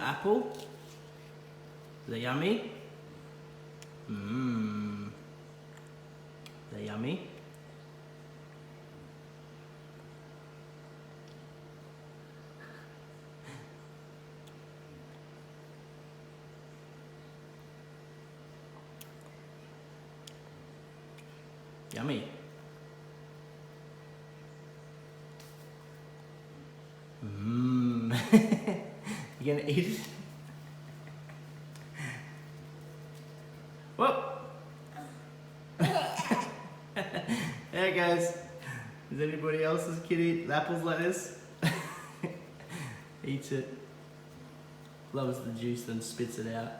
your apple? Is that yummy? Mmm. Is that yummy? Yummy. Mmm. You gonna eat it? Whoop! There guys. Does anybody else's kid eat apples like this? Eats it. Loves the juice, then spits it out.